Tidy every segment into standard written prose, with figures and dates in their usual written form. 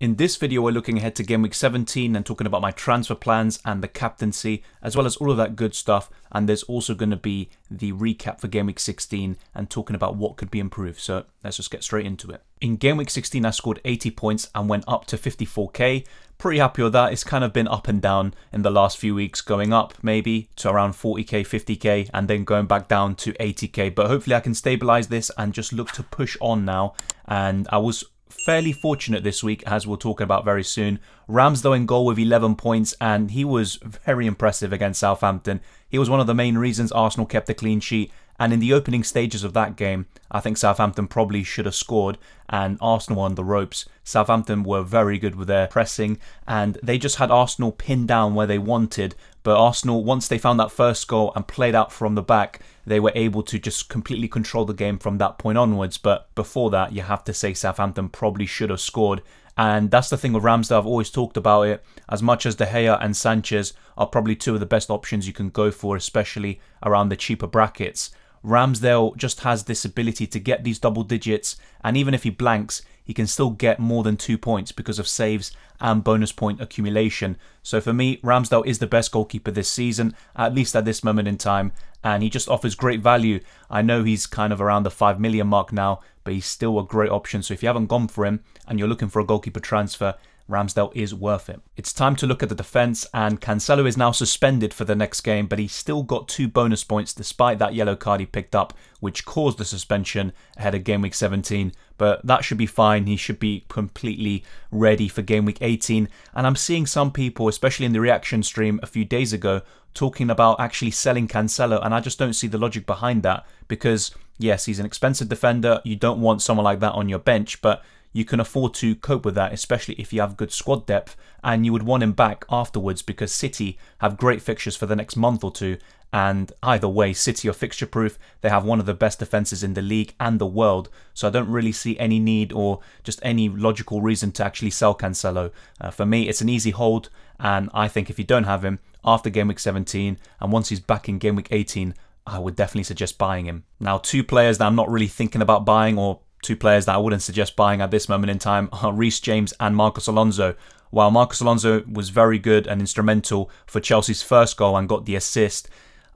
In this video, we're looking ahead to Game Week 17 and talking about my transfer plans and the captaincy, as well as all of that good stuff. And there's also going to be the recap for Game Week 16 and talking about what could be improved. So let's just get straight into it. In Game Week 16, I scored 80 points and went up to 54k. Pretty happy with that. It's kind of been up and down in the last few weeks, going up maybe to around 40k, 50k, and then going back down to 80k. But hopefully I can stabilize this and just look to push on now. And I was fairly fortunate this week, as we'll talk about very soon. Ramsdale in goal with 11 points, and he was very impressive against Southampton. He was one of the main reasons Arsenal kept a clean sheet, and in the opening stages of that game, I think Southampton probably should have scored, and Arsenal were on the ropes. Southampton were very good with their pressing, and they just had Arsenal pinned down where they wanted. But Arsenal, once they found that first goal and played out from the back, they were able to just completely control the game from that point onwards. But before that, you have to say Southampton probably should have scored. And that's the thing with Ramsdale. I've always talked about it. As much as De Gea and Sanchez are probably two of the best options you can go for, especially around the cheaper brackets, Ramsdale just has this ability to get these double digits, and even if he blanks, he can still get more than 2 points because of saves and bonus point accumulation. So for me, Ramsdale is the best goalkeeper this season, at least at this moment in time, and he just offers great value. I know he's kind of around the 5 million mark now, but he's still a great option. So if you haven't gone for him and you're looking for a goalkeeper transfer, Ramsdale is worth it. It's time to look at the defence, and Cancelo is now suspended for the next game, but he still got 2 bonus points despite that yellow card he picked up, which caused the suspension ahead of Game Week 17. But that should be fine. He should be completely ready for Game Week 18. And I'm seeing some people, especially in the reaction stream a few days ago, talking about actually selling Cancelo, and I just don't see the logic behind that, because yes, he's an expensive defender. You don't want someone like that on your bench, but you can afford to cope with that, especially if you have good squad depth, and you would want him back afterwards because City have great fixtures for the next month or two. And either way, City are fixture proof. They have one of the best defences in the league and the world. So I don't really see any need or just any logical reason to actually sell Cancelo. For me, it's an easy hold. And I think if you don't have him after Game Week 17 and once he's back in Game Week 18, I would definitely suggest buying him. Now, 2 players that I'm not really thinking about buying, or 2 players that I wouldn't suggest buying at this moment in time, are Reece James and Marcos Alonso. While Marcos Alonso was very good and instrumental for Chelsea's first goal and got the assist,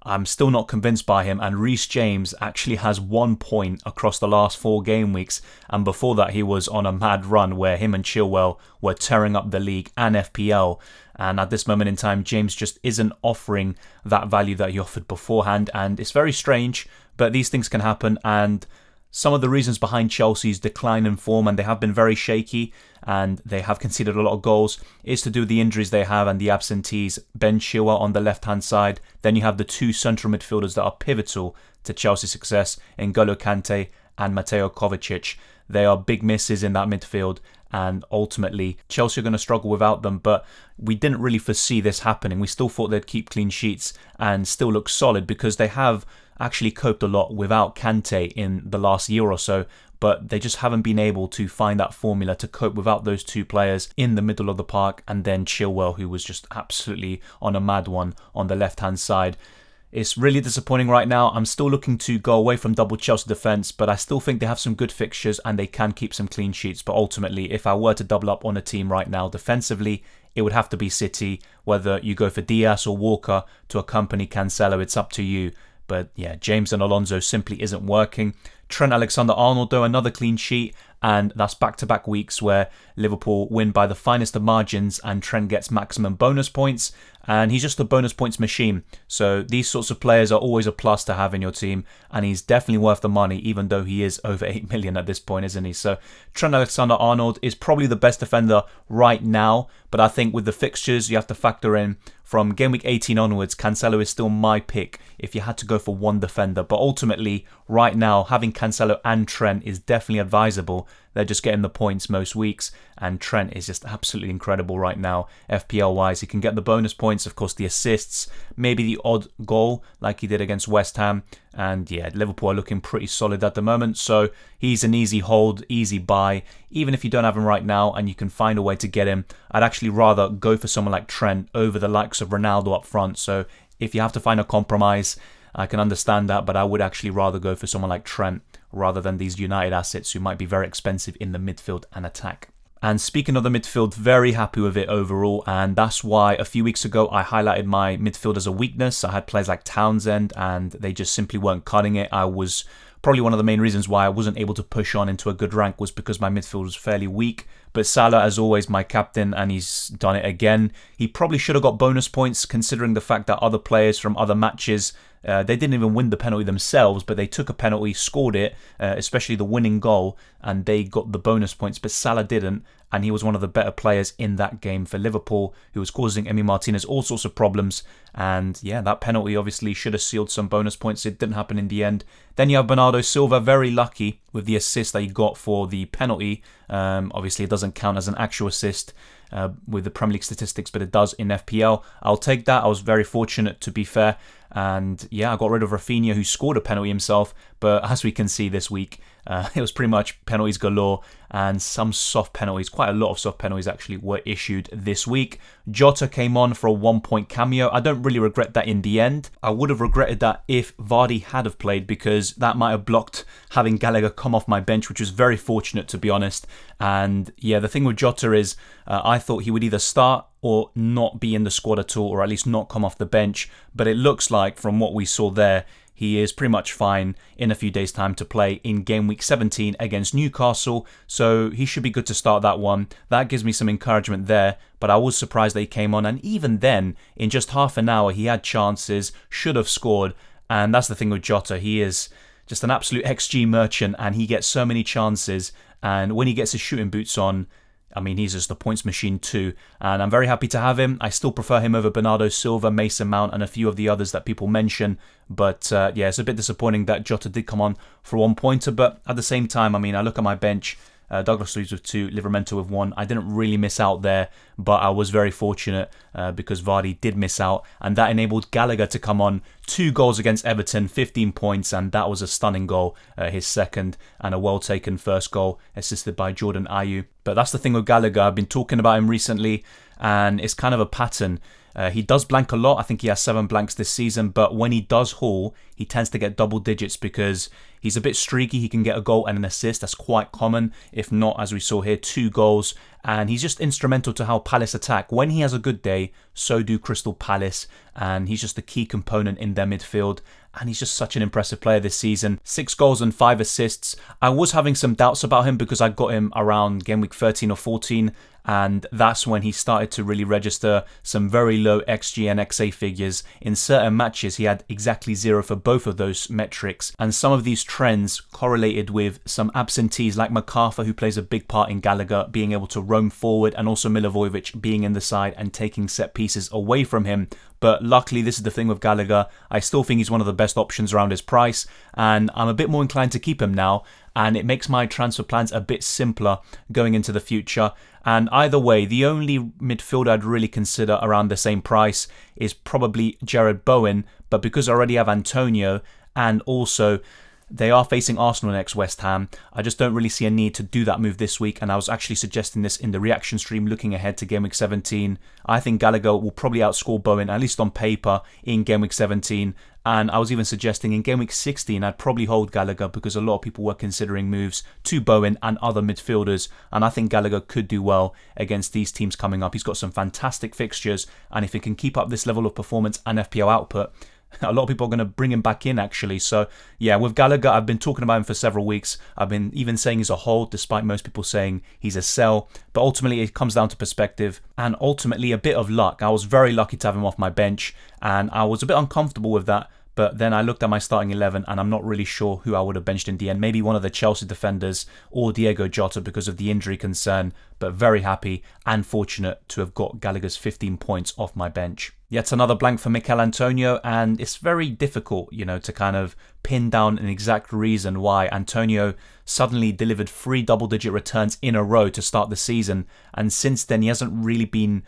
I'm still not convinced by him, and Reece James actually has 1 point across the last 4 game weeks, and before that he was on a mad run where him and Chilwell were tearing up the league and FPL, and at this moment in time James just isn't offering that value that he offered beforehand, and it's very strange, but these things can happen. And some of the reasons behind Chelsea's decline in form, and they have been very shaky and they have conceded a lot of goals, is to do with the injuries they have and the absentees. Ben Chilwell on the left-hand side. Then you have the 2 central midfielders that are pivotal to Chelsea's success, N'Golo Kante and Mateo Kovacic. They are big misses in that midfield, and ultimately Chelsea are going to struggle without them. But we didn't really foresee this happening. We still thought they'd keep clean sheets and still look solid, because they have actually coped a lot without Kante in the last year or so, but they just haven't been able to find that formula to cope without those 2 players in the middle of the park, and then Chilwell, who was just absolutely on a mad one on the left-hand side. It's really disappointing right now. I'm still looking to go away from double Chelsea defence, but I still think they have some good fixtures and they can keep some clean sheets. But ultimately, if I were to double up on a team right now defensively, it would have to be City. Whether you go for Diaz or Walker to accompany Cancelo, it's up to you. But yeah, James and Alonso simply isn't working. Trent Alexander-Arnold, though, another clean sheet, and that's back-to-back weeks where Liverpool win by the finest of margins and Trent gets maximum bonus points, and he's just a bonus points machine. So these sorts of players are always a plus to have in your team, and he's definitely worth the money, even though he is over 8 million at this point, isn't he? So Trent Alexander-Arnold is probably the best defender right now, but I think with the fixtures you have to factor in from Game Week 18 onwards, Cancelo is still my pick if you had to go for one defender. But ultimately, right now, having Cancelo and Trent is definitely advisable. They're just getting the points most weeks, and Trent is just absolutely incredible right now, FPL-wise. He can get the bonus points, of course, the assists, maybe the odd goal like he did against West Ham. And yeah, Liverpool are looking pretty solid at the moment, so he's an easy hold, easy buy. Even if you don't have him right now and you can find a way to get him, I'd actually rather go for someone like Trent over the likes of Ronaldo up front. So if you have to find a compromise, I can understand that, but I would actually rather go for someone like Trent rather than these United assets who might be very expensive in the midfield and attack. And speaking of the midfield, very happy with it overall, and that's why a few weeks ago I highlighted my midfield as a weakness. I had players like Townsend, and they just simply weren't cutting it. I was probably one of the main reasons why I wasn't able to push on into a good rank was because my midfield was fairly weak. But Salah, as always, my captain, and he's done it again. He probably should have got bonus points considering the fact that other players from other matches, they didn't even win the penalty themselves, but they took a penalty, scored it, especially the winning goal, and they got the bonus points, but Salah didn't, and he was one of the better players in that game for Liverpool, who was causing Emi Martinez all sorts of problems. And yeah, that penalty obviously should have sealed some bonus points. It didn't happen in the end. Then you have Bernardo Silva, very lucky with the assist that he got for the penalty. Obviously, it doesn't count as an actual assist with the Premier League statistics, but it does in FPL. I'll take that. I was very fortunate, to be fair. And yeah, I got rid of Rafinha, who scored a penalty himself. But as we can see this week, it was pretty much penalties galore, and some soft penalties, quite a lot of soft penalties actually, were issued this week. Jota came on for a 1-point cameo. I don't really regret that in the end. I would have regretted that if Vardy had have played, because that might have blocked having Gallagher come off my bench, which was very fortunate, to be honest. And yeah, the thing with Jota is I thought he would either start or not be in the squad at all, or at least not come off the bench. But it looks like, from what we saw there, he is pretty much fine in a few days' time to play in game week 17 against Newcastle, so he should be good to start that one. That gives me some encouragement there, but I was surprised that he came on, and even then, in just half an hour, he had chances, should have scored, and that's the thing with Jota. He is just an absolute XG merchant, and he gets so many chances, and when he gets his shooting boots on, I mean, he's just a points machine too, and I'm very happy to have him. I still prefer him over Bernardo Silva, Mason Mount, and a few of the others that people mention. But yeah, it's a bit disappointing that Jota did come on for 1-pointer. But at the same time, I mean, I look at my bench. Douglas Luiz with 2, Livramento with 1. I didn't really miss out there, but I was very fortunate because Vardy did miss out, and that enabled Gallagher to come on. 2 goals against Everton, 15 points, and that was a stunning goal, his second, and a well-taken first goal, assisted by Jordan Ayew. But that's the thing with Gallagher. I've been talking about him recently, and it's kind of a pattern. He does blank a lot. I think he has 7 blanks this season, but when he does haul, he tends to get double digits because he's a bit streaky. He can get a goal and an assist. That's quite common. If not, as we saw here, 2 goals. And he's just instrumental to how Palace attack. When he has a good day, so do Crystal Palace. And he's just a key component in their midfield. And he's just such an impressive player this season. 6 goals and 5 assists. I was having some doubts about him because I got him around game week 13 or 14. And that's when he started to really register some very low XG and XA figures. In certain matches, he had exactly 0 for both of those metrics. And some of these trends correlated with some absentees like MacArthur, who plays a big part in Gallagher being able to roam forward, and also Milivojevic being in the side and taking set pieces away from him. But luckily, this is the thing with Gallagher. I still think he's one of the best options around his price, and I'm a bit more inclined to keep him now. And it makes my transfer plans a bit simpler going into the future. And either way, the only midfielder I'd really consider around the same price is probably Jared Bowen. But because I already have Antonio, and also they are facing Arsenal next, West Ham, I just don't really see a need to do that move this week. And I was actually suggesting this in the reaction stream looking ahead to Game Week 17. I think Gallagher will probably outscore Bowen, at least on paper, in Game Week 17. And I was even suggesting in Game Week 16 I'd probably hold Gallagher because a lot of people were considering moves to Bowen and other midfielders. And I think Gallagher could do well against these teams coming up. He's got some fantastic fixtures, and if he can keep up this level of performance and FPL output, a lot of people are going to bring him back in, actually. So, yeah, with Gallagher, I've been talking about him for several weeks. I've been even saying he's a hold, despite most people saying he's a sell. But ultimately, it comes down to perspective and ultimately a bit of luck. I was very lucky to have him off my bench, and I was a bit uncomfortable with that. But then I looked at my starting 11 and I'm not really sure who I would have benched in the end. Maybe one of the Chelsea defenders or Diego Jota because of the injury concern. But very happy and fortunate to have got Gallagher's 15 points off my bench. Yet another blank for Mikel Antonio, and it's very difficult, to kind of pin down an exact reason why Antonio suddenly delivered 3 double-digit returns in a row to start the season. And since then, he hasn't really been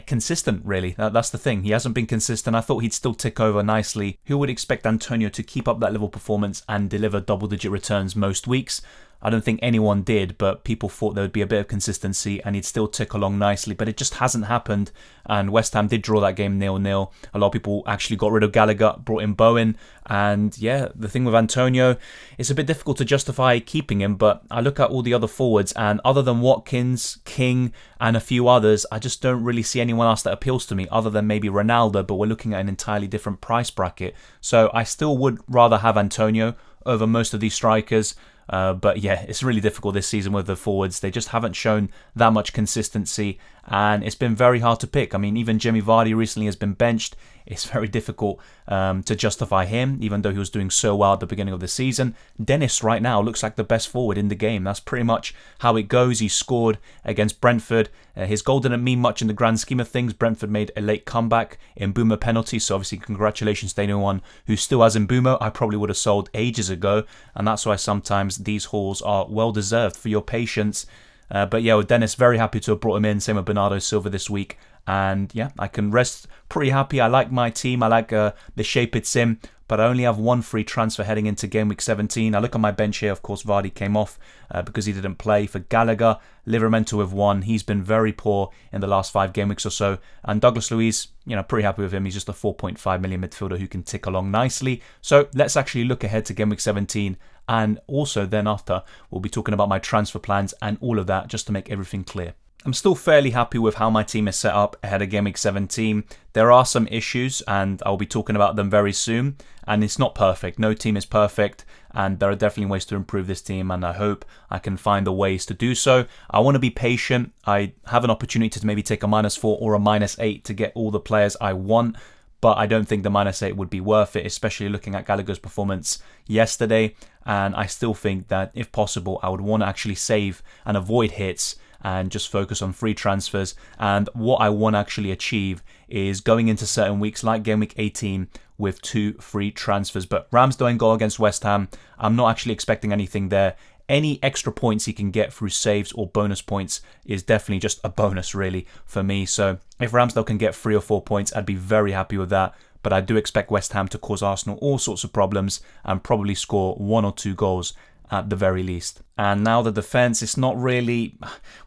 consistent, really. That's the thing. He hasn't been consistent. I thought he'd still tick over nicely. Who would expect Antonio to keep up that level of performance and deliver double-digit returns most weeks? I don't think anyone did, but people thought there would be a bit of consistency and he'd still tick along nicely, but it just hasn't happened. And West Ham did draw that game 0-0. A lot of people actually got rid of Gallagher, brought in Bowen, and yeah, the thing with Antonio, it's a bit difficult to justify keeping him, but I look at all the other forwards, and other than Watkins, King, and a few others, I just don't really see anyone else that appeals to me, other than maybe Ronaldo, but we're looking at an entirely different price bracket. So I still would rather have Antonio over most of these strikers. But yeah, it's really difficult this season with the forwards. They just haven't shown that much consistency, and it's been very hard to pick. I mean, even Jamie Vardy recently has been benched. It's very difficult to justify him, even though he was doing so well at the beginning of the season. Dennis right now looks like the best forward in the game. That's pretty much how it goes. He scored against Brentford. His goal didn't mean much in the grand scheme of things. Brentford made a late comeback in Mbeumo penalty, so obviously congratulations to anyone who still has Mbeumo. I probably would have sold ages ago, and that's why sometimes these hauls are well deserved for your patience. But yeah, with Dennis, very happy to have brought him in. Same with Bernardo Silva this week. And yeah, I can rest pretty happy. I like my team. I like the shape it's in. But I only have one free transfer heading into game week 17. I look at my bench here. Of course, Vardy came off because he didn't play. For Gallagher, Livramento with one. He's been very poor in the last 5 game weeks or so. And Douglas Luiz, pretty happy with him. He's just a 4.5 million midfielder who can tick along nicely. So let's actually look ahead to game week 17. And also then after, we'll be talking about my transfer plans and all of that, just to make everything clear. I'm still fairly happy with how my team is set up ahead of Game Week 17. There are some issues, and I'll be talking about them very soon. And it's not perfect. No team is perfect, and there are definitely ways to improve this team, and I hope I can find the ways to do so. I want to be patient. I have an opportunity to maybe take a -4 or a -8 to get all the players I want, but I don't think the -8 would be worth it, especially looking at Gallagher's performance yesterday. And I still think that, if possible, I would want to actually save and avoid hits and just focus on free transfers. And what I want to actually achieve is going into certain weeks like Game Week 18 with 2 free transfers. But Ramsdale goal against West Ham, I'm not actually expecting anything there. Any extra points he can get through saves or bonus points is definitely just a bonus, really, for me. So if Ramsdale can get 3 or 4 points, I'd be very happy with that. But I do expect West Ham to cause Arsenal all sorts of problems and probably score 1 or 2 goals at the very least. And now the defence, it's not really,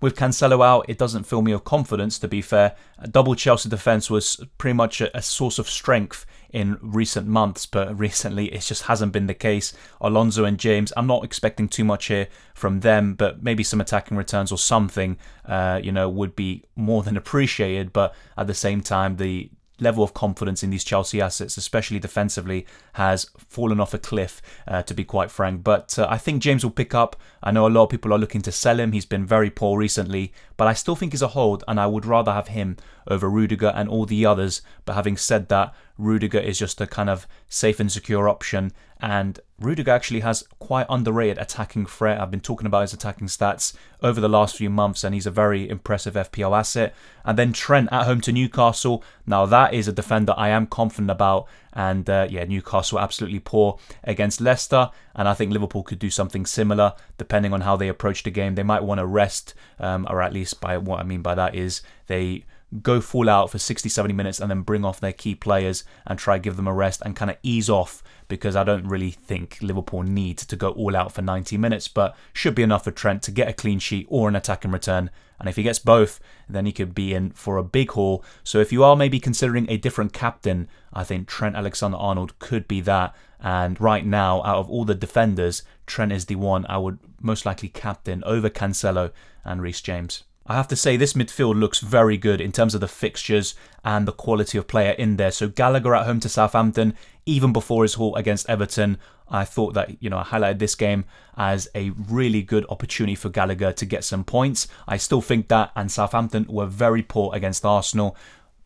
with Cancelo out, it doesn't fill me with confidence, to be fair. A double Chelsea defence was pretty much a source of strength in recent months, but recently it just hasn't been the case. Alonso and James, I'm not expecting too much here from them, but maybe some attacking returns or something, would be more than appreciated. But at the same time, the level of confidence in these Chelsea assets, especially defensively, has fallen off a cliff, to be quite frank. But I think James will pick up. I know a lot of people are looking to sell him. He's been very poor recently, but I still think he's a hold, and I would rather have him over Rudiger and all the others. But having said that, Rudiger is just a kind of safe and secure option, and Rudiger actually has quite underrated attacking threat. I've been talking about his attacking stats over the last few months, and he's a very impressive FPL asset. And then Trent at home to Newcastle. Now that is a defender I am confident about, and Newcastle absolutely poor against Leicester, and I think Liverpool could do something similar depending on how they approach the game. They might want to rest, or at least by what I mean by that is they go full out for 60-70 minutes and then bring off their key players and try give them a rest and kind of ease off, because I don't really think Liverpool need to go all out for 90 minutes, but should be enough for Trent to get a clean sheet or an attacking return. And if he gets both, then he could be in for a big haul. So if you are maybe considering a different captain, I think Trent Alexander-Arnold could be that. And right now, out of all the defenders, Trent is the one I would most likely captain over Cancelo and Reece James. I have to say, this midfield looks very good in terms of the fixtures and the quality of player in there. So Gallagher at home to Southampton, even before his haul against Everton, I thought that, I highlighted this game as a really good opportunity for Gallagher to get some points. I still think that, and Southampton were very poor against Arsenal.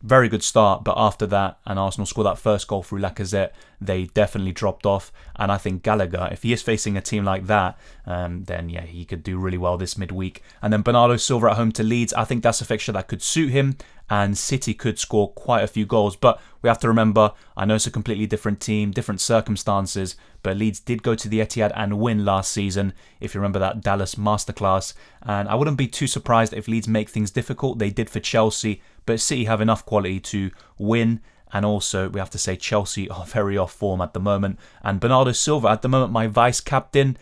Very good start, but after that, and Arsenal scored that first goal through Lacazette, they definitely dropped off. And I think Gallagher, if he is facing a team like that, then yeah, he could do really well this midweek. And then Bernardo Silva at home to Leeds, I think that's a fixture that could suit him, and City could score quite a few goals. But we have to remember, I know it's a completely different team, different circumstances, but Leeds did go to the Etihad and win last season, if you remember that Dallas masterclass. And I wouldn't be too surprised if Leeds make things difficult. They did for Chelsea, but City have enough quality to win. And also, we have to say Chelsea are very off form at the moment. And Bernardo Silva, at the moment, my vice-captain.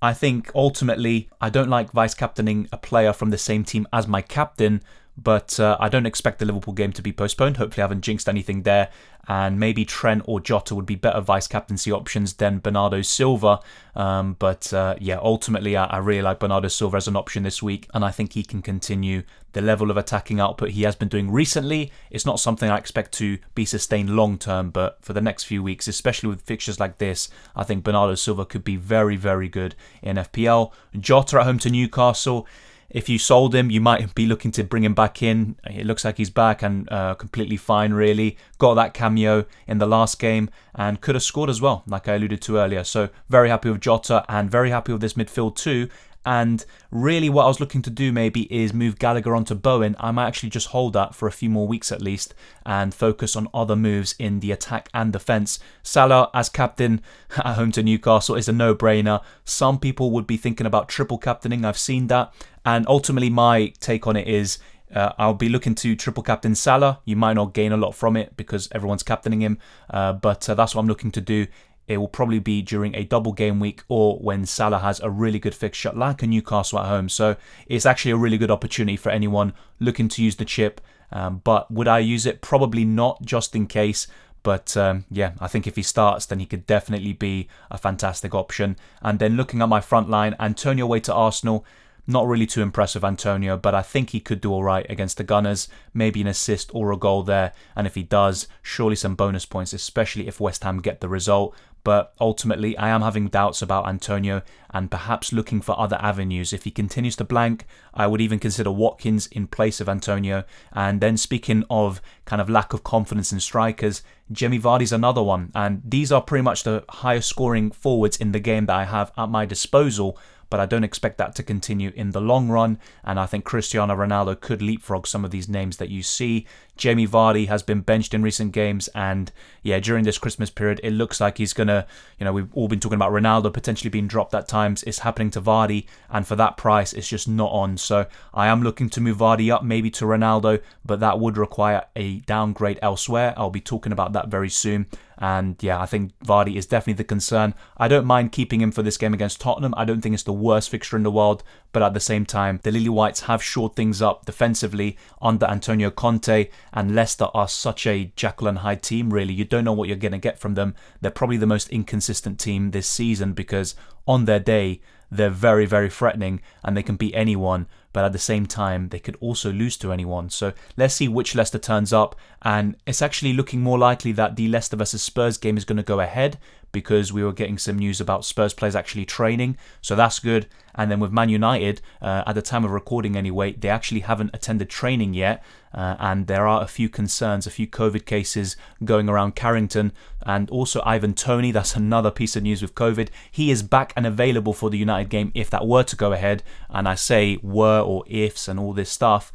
I think ultimately I don't like vice captaining a player from the same team as my captain, but I don't expect the Liverpool game to be postponed. Hopefully I haven't jinxed anything there. And maybe Trent or Jota would be better vice captaincy options than Bernardo Silva. Yeah, ultimately I really like Bernardo Silva as an option this week, and I think he can continue the level of attacking output he has been doing recently. It's not something I expect to be sustained long term, but for the next few weeks, especially with fixtures like this, I think Bernardo Silva could be very, very good in FPL. Jota at home to Newcastle. If you sold him, you might be looking to bring him back in. It looks like he's back and completely fine, really. Got that cameo in the last game and could have scored as well, like I alluded to earlier. So very happy with Jota and very happy with this midfield too. And really what I was looking to do maybe is move Gallagher onto Bowen. I might actually just hold that for a few more weeks at least and focus on other moves in the attack and defence. Salah as captain at home to Newcastle is a no-brainer. Some people would be thinking about triple captaining. I've seen that. And ultimately my take on it is I'll be looking to triple captain Salah. You might not gain a lot from it because everyone's captaining him. But that's what I'm looking to do. It will probably be during a double game week or when Salah has a really good fixture like a Newcastle at home. So it's actually a really good opportunity for anyone looking to use the chip. But would I use it? Probably not, just in case. But yeah, I think if he starts, then he could definitely be a fantastic option. And then looking at my front line, Antonio away to Arsenal. Not really too impressive, Antonio, but I think he could do all right against the Gunners. Maybe an assist or a goal there. And if he does, surely some bonus points, especially if West Ham get the result. But ultimately, I am having doubts about Antonio and perhaps looking for other avenues. If he continues to blank, I would even consider Watkins in place of Antonio. And then speaking of kind of lack of confidence in strikers, Jamie Vardy's another one. And these are pretty much the highest scoring forwards in the game that I have at my disposal. But I don't expect that to continue in the long run. And I think Cristiano Ronaldo could leapfrog some of these names that you see. Jamie Vardy has been benched in recent games. And yeah, during this Christmas period, it looks like he's going to, we've all been talking about Ronaldo potentially being dropped at times. It's happening to Vardy. And for that price, it's just not on. So I am looking to move Vardy up maybe to Ronaldo. But that would require a downgrade elsewhere. I'll be talking about that very soon. And yeah, I think Vardy is definitely the concern. I don't mind keeping him for this game against Tottenham. I don't think it's the worst fixture in the world. But at the same time, the Lily Whites have shored things up defensively under Antonio Conte. And Leicester are such a Jekyll and Hyde team, really. You don't know what you're going to get from them. They're probably the most inconsistent team this season because on their day, they're very, very threatening and they can beat anyone. But at the same time, they could also lose to anyone. So let's see which Leicester turns up. And it's actually looking more likely that the Leicester versus Spurs game is going to go ahead because we were getting some news about Spurs players actually training. So that's good. And then with Man United, at the time of recording anyway, they actually haven't attended training yet. And there are a few concerns, a few COVID cases going around Carrington. And also Ivan Toney, that's another piece of news with COVID. He is back and available for the United game if that were to go ahead. And I say were or ifs and all this stuff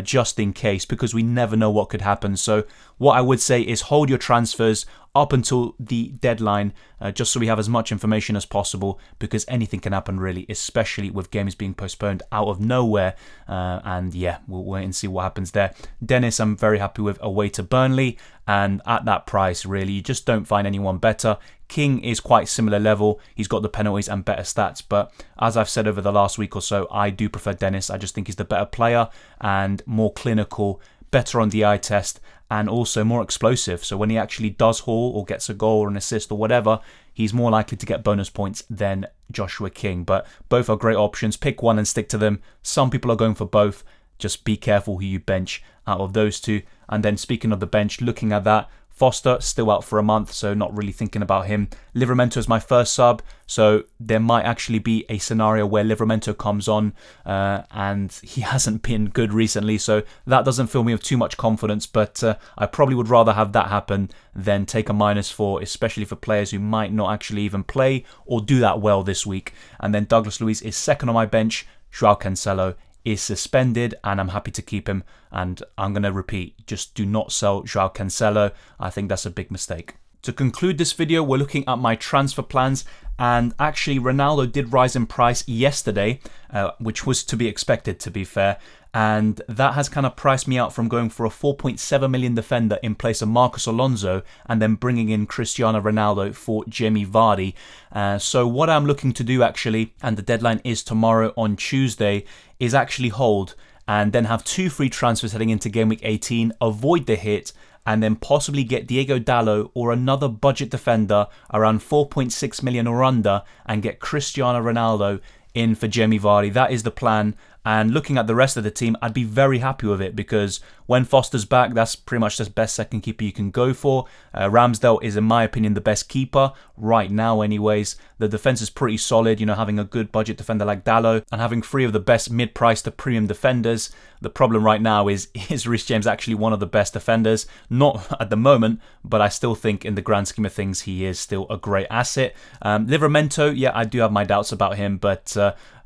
just in case because we never know what could happen. So what I would say is hold your transfers up until the deadline just so we have as much information as possible because anything can happen really, especially with games being postponed out of nowhere. And yeah, we'll wait and see what happens there. Dennis, I'm very happy with away to Burnley. And at that price, really, you just don't find anyone better. King is quite similar level. He's got the penalties and better stats. But as I've said over the last week or so, I do prefer Dennis. I just think he's the better player and more clinical, better on the eye test, and also more explosive. So when he actually does haul or gets a goal or an assist or whatever, he's more likely to get bonus points than Joshua King. But both are great options. Pick one and stick to them. Some people are going for both. Just be careful who you bench out of those two. And then speaking of the bench, looking at that, Foster still out for a month, so not really thinking about him. Livramento is my first sub, so there might actually be a scenario where Livramento comes on and he hasn't been good recently, so that doesn't fill me with too much confidence, but I probably would rather have that happen than take a -4, especially for players who might not actually even play or do that well this week. And then Douglas Luiz is second on my bench. Joao Cancelo is suspended and I'm happy to keep him, and I'm going to repeat, just do not sell Joao Cancelo. I think that's a big mistake. To conclude this video, we're looking at my transfer plans, and actually Ronaldo did rise in price yesterday, which was to be expected, to be fair, and that has kind of priced me out from going for a 4.7 million defender in place of Marcos Alonso and then bringing in Cristiano Ronaldo for Jamie Vardy. So what I'm looking to do actually, and the deadline is tomorrow on Tuesday, is actually hold and then have 2 free transfers heading into Game Week 18, avoid the hit, and then possibly get Diego Dallo or another budget defender around 4.6 million or under and get Cristiano Ronaldo in for Jamie Vardy. That is the plan. And looking at the rest of the team, I'd be very happy with it because when Foster's back, that's pretty much the best second keeper you can go for. Ramsdale is, in my opinion, the best keeper right now anyways. The defense is pretty solid, having a good budget defender like Dallo and having 3 of the best mid-price to premium defenders. The problem right now is Reece James actually one of the best defenders? Not at the moment, but I still think in the grand scheme of things, he is still a great asset. Livramento, yeah, I do have my doubts about him, but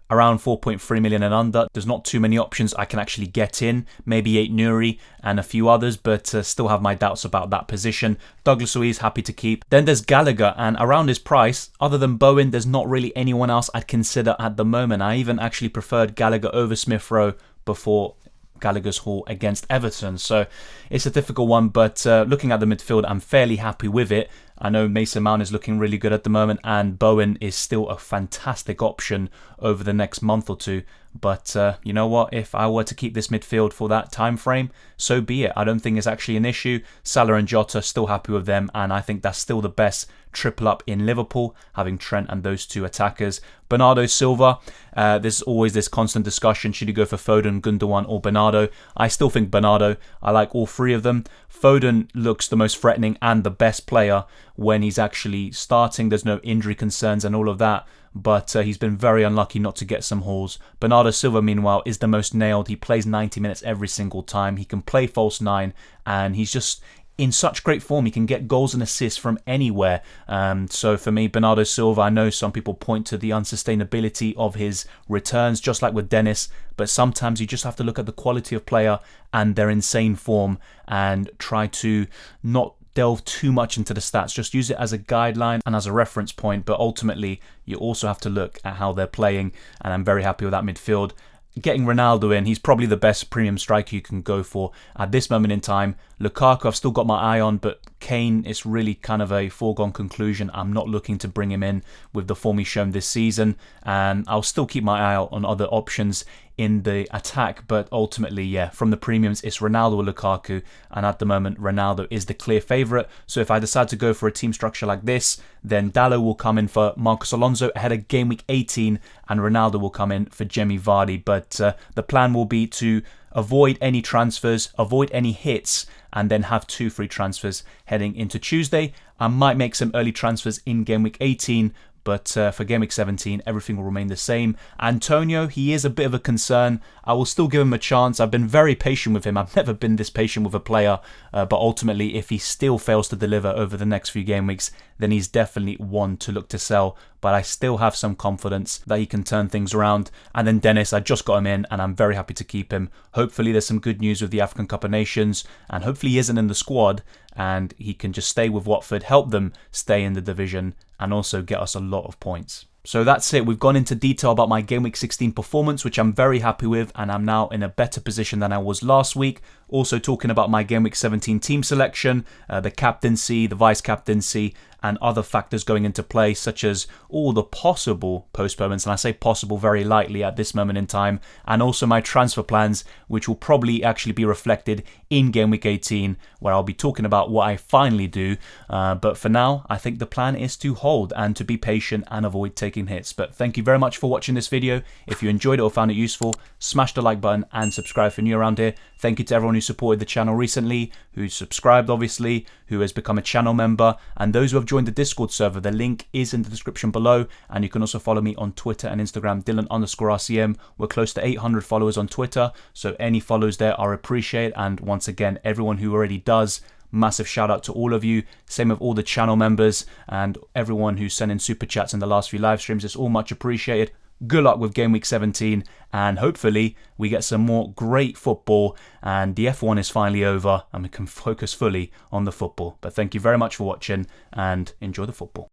around 4.3 million and under. There's not too many options I can actually get in. Maybe 8 Nuri and a few others, but still have my doubts about that position. Douglas Luiz, happy to keep. Then there's Gallagher, and around his price, other than Bowen, there's not really anyone else I'd consider at the moment. I even actually preferred Gallagher over Smith Rowe before Gallagher's haul against Everton. So it's a difficult one, but looking at the midfield, I'm fairly happy with it. I know Mason Mount is looking really good at the moment, and Bowen is still a fantastic option over the next month or two. But you know what? If I were to keep this midfield for that time frame, so be it. I don't think it's actually an issue. Salah and Jota, still happy with them, and I think that's still the best triple up in Liverpool, having Trent and those 2 attackers. Bernardo Silva, there's always this constant discussion, should you go for Foden, Gundogan or Bernardo? I still think Bernardo. I like all 3 of them. Foden looks the most threatening and the best player when he's actually starting. There's no injury concerns and all of that, but he's been very unlucky not to get some hauls. Bernardo Silva, meanwhile, is the most nailed. He plays 90 minutes every single time. He can play false 9, and he's just in such great form. He can get goals and assists from anywhere. So for me, Bernardo Silva, I know some people point to the unsustainability of his returns, just like with Dennis, but sometimes you just have to look at the quality of player and their insane form and try to not delve too much into the stats. Just use it as a guideline and as a reference point, but ultimately you also have to look at how they're playing, and I'm very happy with that midfield. Getting Ronaldo in, he's probably the best premium striker you can go for at this moment in time. Lukaku, I've still got my eye on, but Kane is really kind of a foregone conclusion. I'm not looking to bring him in with the form he's shown this season, and I'll still keep my eye out on other options in the attack, but ultimately, yeah, from the premiums, it's Ronaldo or Lukaku, and at the moment, Ronaldo is the clear favourite. So if I decide to go for a team structure like this, then Dallo will come in for Marcos Alonso ahead of Game Week 18, and Ronaldo will come in for Jamie Vardy. But the plan will be to avoid any transfers, avoid any hits, and then have 2 free transfers heading into Tuesday. I might make some early transfers in Game Week 18, but for Game Week 17, everything will remain the same. Antonio, he is a bit of a concern. I will still give him a chance. I've been very patient with him. I've never been this patient with a player, but ultimately, if he still fails to deliver over the next few game weeks, then he's definitely one to look to sell. But I still have some confidence that he can turn things around. And then Dennis, I just got him in, and I'm very happy to keep him. Hopefully, there's some good news with the African Cup of Nations, and hopefully he isn't in the squad, and he can just stay with Watford, help them stay in the division, and also get us a lot of points. So that's it. We've gone into detail about my Game Week 16 performance, which I'm very happy with, and I'm now in a better position than I was last week. Also talking about my Game Week 17 team selection, the captaincy, the vice-captaincy, and other factors going into play, such as all the possible postponements, and I say possible very lightly at this moment in time, and also my transfer plans, which will probably actually be reflected in Game Week 18, where I'll be talking about what I finally do. But for now, I think the plan is to hold and to be patient and avoid taking hits. But thank you very much for watching this video. If you enjoyed it or found it useful, smash the like button and subscribe if you're new around here. Thank you to everyone who supported the channel recently, who subscribed obviously, who has become a channel member, and those who have joined the Discord server. The link is in the description below, and you can also follow me on Twitter and Instagram, Dylan_RCM. We're close to 800 followers on Twitter, so any follows there are appreciated. And once again, everyone who already does, massive shout out to all of you. Same with all the channel members and everyone who sent in super chats in the last few live streams. It's all much appreciated. Good luck with Game Week 17, and hopefully we get some more great football and the F1 is finally over and we can focus fully on the football. But thank you very much for watching and enjoy the football.